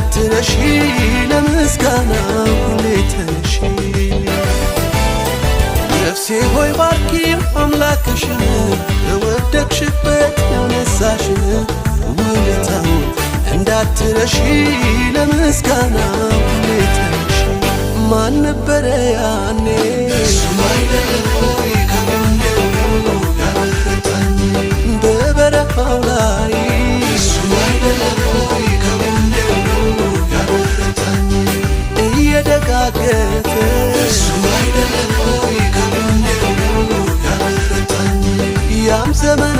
እንዳትረሺ ለምስጋና ሁሌ ተነሺ ነፍሴ ሆይ ባርኪ አምላክሽን ለወደቅሽበት ያነሳሽን ውለታውን እንዳትረሺ ለምስጋና ሁሌ ተነሺ ማን ነበረ ያኔ እሱም አይደለም ሆይ ከጎኔ ሆኖ ያበረታኝ በበረሃው ላይ እሱም አይደለም ሆይ ከጎኔ ሆኖ ያበረታኝ እየደጋገፈ እሱም አይደለም ሆይ ከጎኔ ሆኖ ያበረታኝ ያም ዘመን